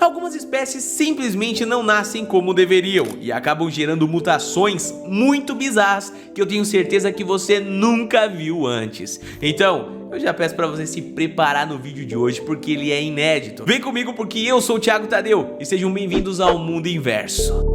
Algumas espécies simplesmente não nascem como deveriam e acabam gerando mutações muito bizarras que eu tenho certeza que você nunca viu antes. Então, eu já peço pra você se preparar no vídeo de hoje porque ele é inédito. Vem comigo porque eu sou o Thiago Tadeu e sejam bem-vindos ao Mundo Inverso.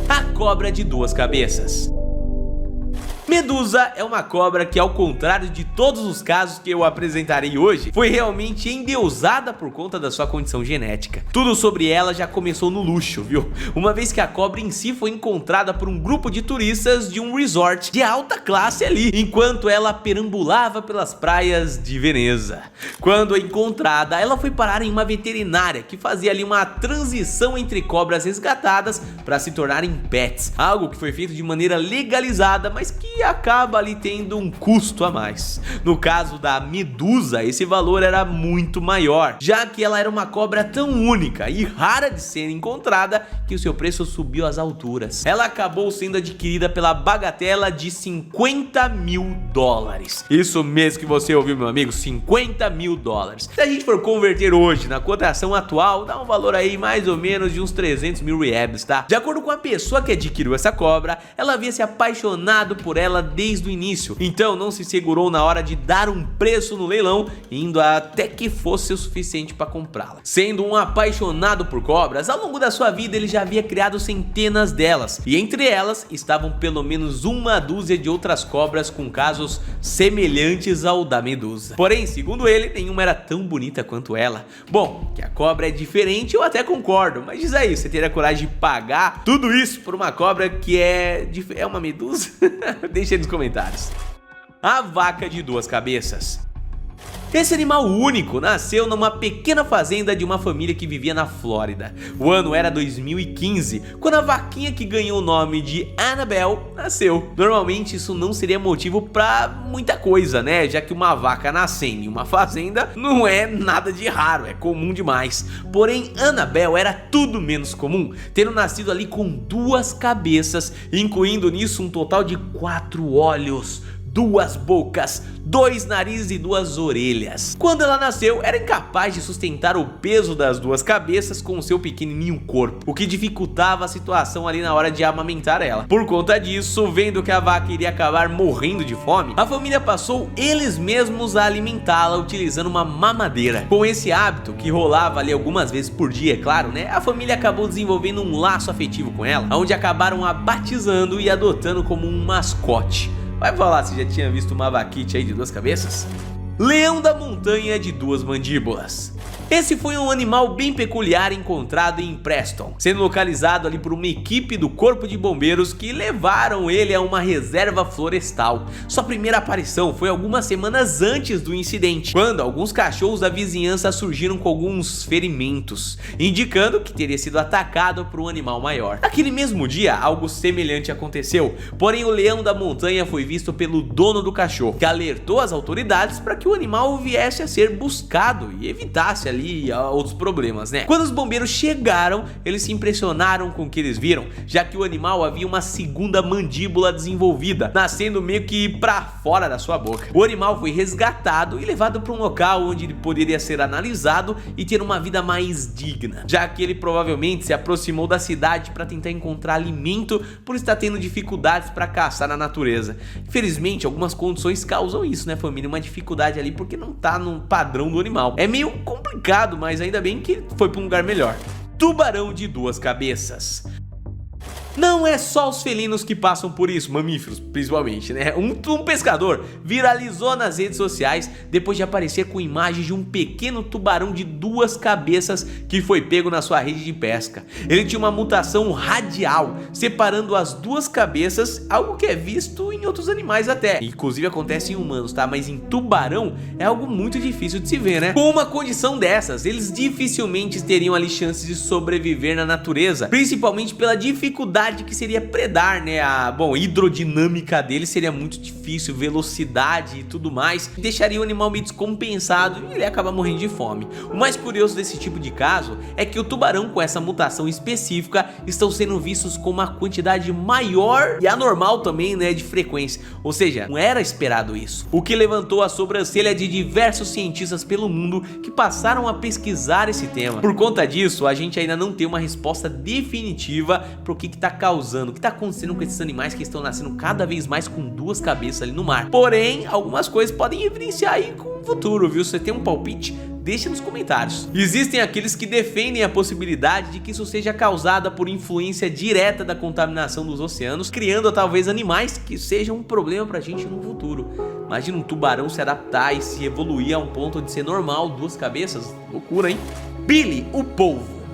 A cobra de duas cabeças. Medusa é uma cobra que, ao contrário de todos os casos que eu apresentarei hoje, foi realmente endeusada por conta da sua condição genética. Tudo sobre ela já começou no luxo, viu? Uma vez que a cobra em si foi encontrada por um grupo de turistas de um resort de alta classe ali, enquanto ela perambulava pelas praias de Veneza. Quando encontrada, ela foi parar em uma veterinária que fazia ali uma transição entre cobras resgatadas para se tornarem pets, algo que foi feito de maneira legalizada, mas que acaba ali tendo um custo a mais. No caso da Medusa, esse valor era muito maior, já que ela era uma cobra tão única e rara de ser encontrada que o seu preço subiu às alturas. Ela acabou sendo adquirida pela bagatela de $50 mil. Isso mesmo que você ouviu, meu amigo, $50 mil. Se a gente for converter hoje na cotação atual, dá um valor aí mais ou menos de uns 300 mil reais, tá? De acordo com a pessoa que adquiriu essa cobra, ela havia se apaixonado por ela desde o início, então não se segurou na hora de dar um preço no leilão, indo até que fosse o suficiente para comprá-la. Sendo um apaixonado por cobras, ao longo da sua vida ele já havia criado centenas delas, e entre elas estavam pelo menos uma dúzia de outras cobras com casos semelhantes ao da Medusa. Porém, segundo ele, nenhuma era tão bonita quanto ela. Bom, que a cobra é diferente eu até concordo, mas diz aí, você teria coragem de pagar tudo isso por uma cobra que é uma medusa? Deixa aí nos comentários. A vaca de duas cabeças. Esse animal único nasceu numa pequena fazenda de uma família que vivia na Flórida. O ano era 2015, quando a vaquinha que ganhou o nome de Annabelle nasceu. Normalmente isso não seria motivo pra muita coisa, né? Já que uma vaca nascendo em uma fazenda não é nada de raro, é comum demais. Porém, Annabelle era tudo menos comum, tendo nascido ali com duas cabeças, incluindo nisso um total de 4 olhos, 2 bocas, 2 narizes e 2 orelhas. Quando ela nasceu, era incapaz de sustentar o peso das 2 cabeças com o seu pequenininho corpo, o que dificultava a situação ali na hora de amamentar ela. Por conta disso, vendo que a vaca iria acabar morrendo de fome, a família passou eles mesmos a alimentá-la utilizando uma mamadeira. Com esse hábito, que rolava ali algumas vezes por dia, é claro, né? A família acabou desenvolvendo um laço afetivo com ela, onde acabaram a batizando e adotando como um mascote. Vai falar se já tinha visto uma vaquite aí de 2 cabeças? Leão da montanha de 2 mandíbulas. Esse foi um animal bem peculiar encontrado em Preston, sendo localizado ali por uma equipe do Corpo de Bombeiros que levaram ele a uma reserva florestal. Sua primeira aparição foi algumas semanas antes do incidente, quando alguns cachorros da vizinhança surgiram com alguns ferimentos, indicando que teria sido atacado por um animal maior. Naquele mesmo dia, algo semelhante aconteceu, porém o leão da montanha foi visto pelo dono do cachorro, que alertou as autoridades para que o animal viesse a ser buscado e evitasse ali outros problemas, né? Quando os bombeiros chegaram, eles se impressionaram com o que eles viram, já que o animal havia uma segunda mandíbula desenvolvida, nascendo meio que pra fora da sua boca. O animal foi resgatado e levado para um local onde ele poderia ser analisado e ter uma vida mais digna, já que ele provavelmente se aproximou da cidade para tentar encontrar alimento por estar tendo dificuldades para caçar na natureza. Infelizmente, algumas condições causam isso, né, família? Uma dificuldade ali porque não tá no padrão do animal. É meio complicado, mas ainda bem que foi para um lugar melhor. Tubarão de 2 cabeças. Não é só os felinos que passam por isso, mamíferos principalmente, né? Um pescador viralizou nas redes sociais depois de aparecer com imagens de um pequeno tubarão de 2 cabeças que foi pego na sua rede de pesca. Ele tinha uma mutação radial, separando as 2 cabeças, algo que é visto em outros animais até. Inclusive acontece em humanos, tá? Mas em tubarão é algo muito difícil de se ver, né? Com uma condição dessas, eles dificilmente teriam ali chances de sobreviver na natureza, principalmente pela dificuldade habilidade que seria predar, né? A hidrodinâmica dele seria muito difícil, velocidade e tudo mais, deixaria o animal meio descompensado e ele acaba morrendo de fome. O mais curioso desse tipo de caso é que o tubarão com essa mutação específica estão sendo vistos com uma quantidade maior e anormal também, né, de frequência, ou seja, não era esperado isso, o que levantou a sobrancelha de diversos cientistas pelo mundo que passaram a pesquisar esse tema. Por conta disso, a gente ainda não tem uma resposta definitiva para o que está causando, o que está acontecendo com esses animais que estão nascendo cada vez mais com duas cabeças ali no mar. Porém, algumas coisas podem evidenciar aí com o futuro, viu? Se você tem um palpite, deixa nos comentários. Existem aqueles que defendem a possibilidade de que isso seja causada por influência direta da contaminação dos oceanos, criando talvez animais que sejam um problema pra gente no futuro. Imagina um tubarão se adaptar e se evoluir a um ponto de ser normal, duas cabeças, loucura, hein? Billy, o polvo.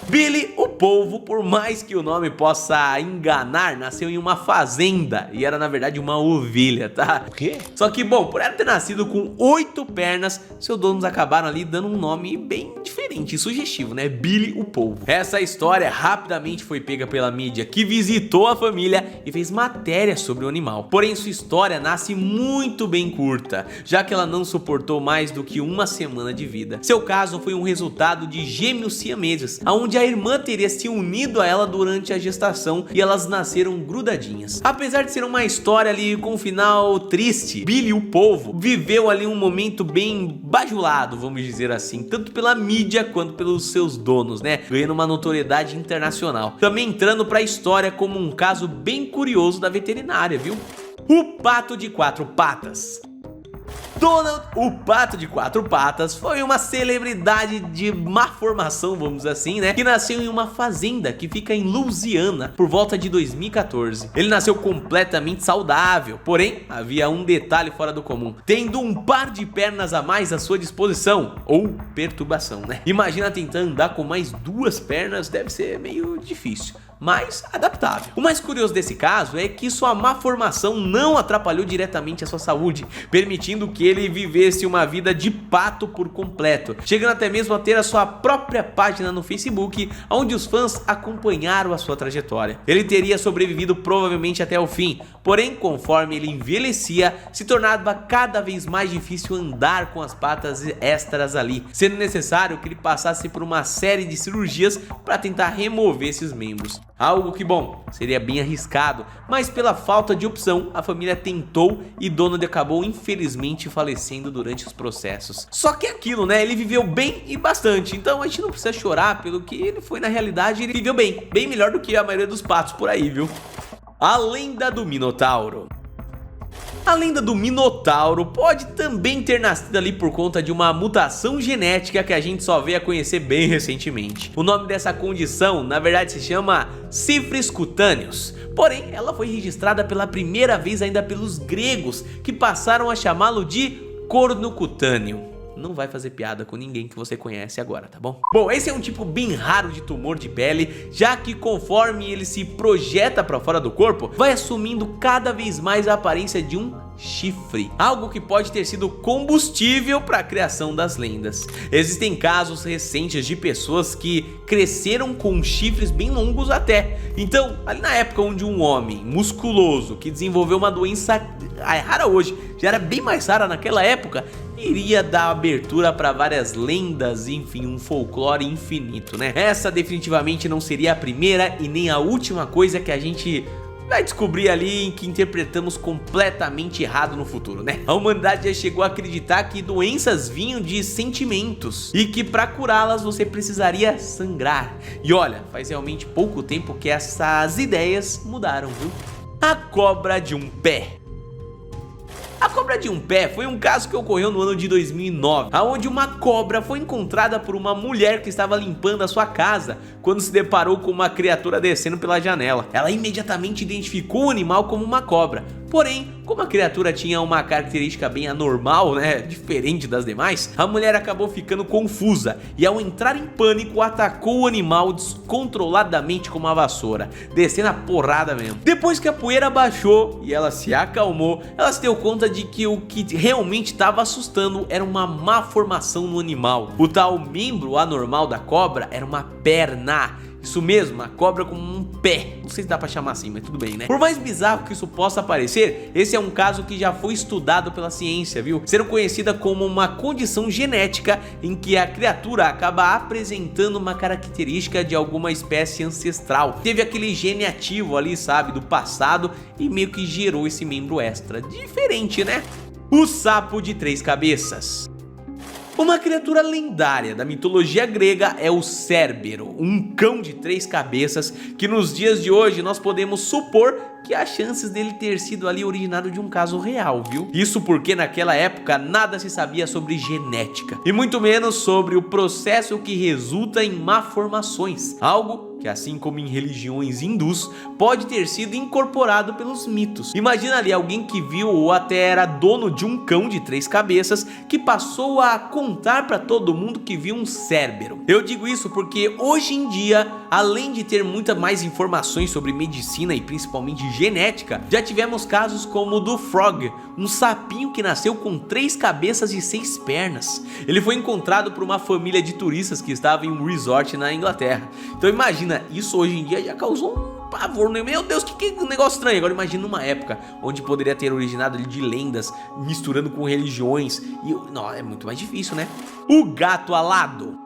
Billy, o polvo, por mais que o nome possa enganar, nasceu em uma fazenda e era na verdade uma ovelha, tá? O quê? Só que, bom, por ela ter nascido com 8 pernas, seus donos acabaram ali dando um nome bem diferente e sugestivo, né? Billy, o polvo. Essa história rapidamente foi pega pela mídia, que visitou a família e fez matéria sobre o animal. Porém, sua história nasce muito bem curta, já que ela não suportou mais do que uma semana de vida. Seu caso foi um resultado de gêmeos siameses, onde a irmã teria se unido a ela durante a gestação e elas nasceram grudadinhas. Apesar de ser uma história ali com um final triste, Billy, o polvo, viveu ali um momento bem bajulado, vamos dizer assim, tanto pela mídia quanto pelos seus donos, né? Ganhando uma notoriedade internacional. Também entrando para a história como um caso bem curioso da veterinária, viu? O pato de 4 patas. Donald, o pato de 4 patas, foi uma celebridade de má formação, vamos dizer assim, né? Que nasceu em uma fazenda que fica em Louisiana por volta de 2014. Ele nasceu completamente saudável, porém havia um detalhe fora do comum, tendo um par de pernas a mais à sua disposição, ou perturbação, né? Imagina tentar andar com mais 2 pernas, deve ser meio difícil, mas adaptável. O mais curioso desse caso é que sua má formação não atrapalhou diretamente a sua saúde, permitindo que ele vivesse uma vida de pato por completo, chegando até mesmo a ter a sua própria página no Facebook, onde os fãs acompanharam a sua trajetória. Ele teria sobrevivido provavelmente até o fim, porém conforme ele envelhecia, se tornava cada vez mais difícil andar com as patas extras ali, sendo necessário que ele passasse por uma série de cirurgias para tentar remover esses membros. Algo que, bom, seria bem arriscado, mas pela falta de opção, a família tentou e Donald acabou infelizmente falecendo durante os processos. Só que aquilo, né, ele viveu bem e bastante, então a gente não precisa chorar pelo que ele foi na realidade, ele viveu bem, bem melhor do que a maioria dos patos por aí, viu? A lenda do Minotauro. A lenda do Minotauro pode também ter nascido ali por conta de uma mutação genética que a gente só veio a conhecer bem recentemente. O nome dessa condição na verdade se chama Sífilis cutâneos, porém ela foi registrada pela primeira vez ainda pelos gregos, que passaram a chamá-lo de corno cutâneo. Não vai fazer piada com ninguém que você conhece agora, tá bom? Bom, esse é um tipo bem raro de tumor de pele, já que conforme ele se projeta para fora do corpo, vai assumindo cada vez mais a aparência de um chifre, algo que pode ter sido combustível para a criação das lendas. Existem casos recentes de pessoas que cresceram com chifres bem longos até. Então, ali na época onde um homem musculoso que desenvolveu uma doença rara hoje, já era bem mais rara naquela época, iria dar abertura para várias lendas, enfim, um folclore infinito, né? Essa definitivamente não seria a primeira e nem a última coisa que a gente vai descobrir ali em que interpretamos completamente errado no futuro, né? A humanidade já chegou a acreditar que doenças vinham de sentimentos e que para curá-las você precisaria sangrar. E olha, faz realmente pouco tempo que essas ideias mudaram, viu? A cobra de um pé. A cobra de um pé foi um caso que ocorreu no ano de 2009, onde uma cobra foi encontrada por uma mulher que estava limpando a sua casa quando se deparou com uma criatura descendo pela janela. Ela imediatamente identificou o animal como uma cobra, porém, como a criatura tinha uma característica bem anormal, né, diferente das demais, a mulher acabou ficando confusa e ao entrar em pânico atacou o animal descontroladamente com uma vassoura, descendo a porrada mesmo. Depois que a poeira baixou e ela se acalmou, ela se deu conta de que o que realmente estava assustando era uma má formação no animal. O tal membro anormal da cobra era uma perna, Isso mesmo, uma cobra com um pé. Não sei se dá pra chamar assim, mas tudo bem, né? Por mais bizarro que isso possa parecer, esse é um caso que já foi estudado pela ciência, viu? Sendo conhecida como uma condição genética em que a criatura acaba apresentando uma característica de alguma espécie ancestral. Teve aquele gene ativo ali, sabe, do passado e meio que gerou esse membro extra. Diferente, né? O sapo de 3 cabeças. Uma criatura lendária da mitologia grega é o Cérbero, um cão de 3 cabeças que nos dias de hoje nós podemos supor que há chances dele ter sido ali originado de um caso real, viu? Isso porque naquela época nada se sabia sobre genética e muito menos sobre o processo que resulta em malformações, algo que, assim como em religiões hindus, pode ter sido incorporado pelos mitos. Imagina ali alguém que viu ou até era dono de um cão de 3 cabeças que passou a contar para todo mundo que viu um Cérbero. Eu digo isso porque hoje em dia, além de ter muitas mais informações sobre medicina e principalmente genética, já tivemos casos como o do Frog, um sapinho que nasceu com 3 cabeças e 6 pernas. Ele foi encontrado por uma família de turistas que estava em um resort na Inglaterra. Então imagina, isso hoje em dia já causou um pavor, né? Meu Deus, que negócio estranho. Agora imagina uma época onde poderia ter originado de lendas, misturando com religiões e não, é muito mais difícil, né? O gato alado.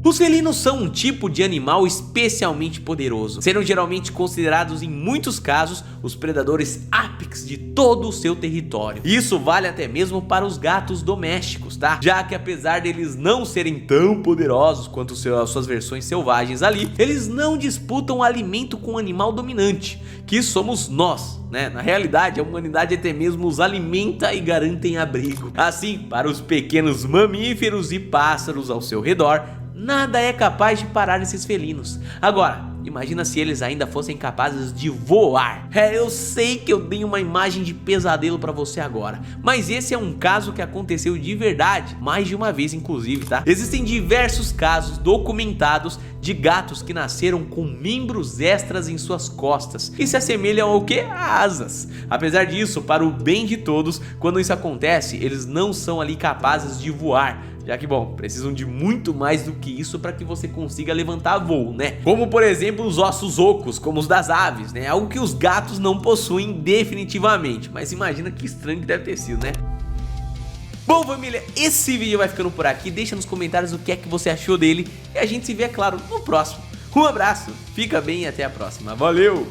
Os felinos são um tipo de animal especialmente poderoso, sendo geralmente considerados em muitos casos os predadores ápex de todo o seu território. Isso vale até mesmo para os gatos domésticos, tá? Já que apesar deles não serem tão poderosos quanto suas versões selvagens ali, eles não disputam alimento com o animal dominante, que somos nós, né? Na realidade, a humanidade até mesmo os alimenta e garantem abrigo. Assim, para os pequenos mamíferos e pássaros ao seu redor, nada é capaz de parar esses felinos. Agora, imagina se eles ainda fossem capazes de voar. Eu sei que eu dei uma imagem de pesadelo pra você agora, mas esse é um caso que aconteceu de verdade, mais de uma vez inclusive, tá? Existem diversos casos documentados de gatos que nasceram com membros extras em suas costas e se assemelham ao que? A asas. Apesar disso, para o bem de todos, quando isso acontece, eles não são ali capazes de voar, já que, bom, precisam de muito mais do que isso para que você consiga levantar voo, né? Como, por exemplo, os ossos ocos, como os das aves, né? Algo que os gatos não possuem definitivamente, mas imagina que estranho que deve ter sido, né? Bom, família, esse vídeo vai ficando por aqui. Deixa nos comentários o que é que você achou dele e a gente se vê, é claro, no próximo. Um abraço, fica bem e até a próxima. Valeu!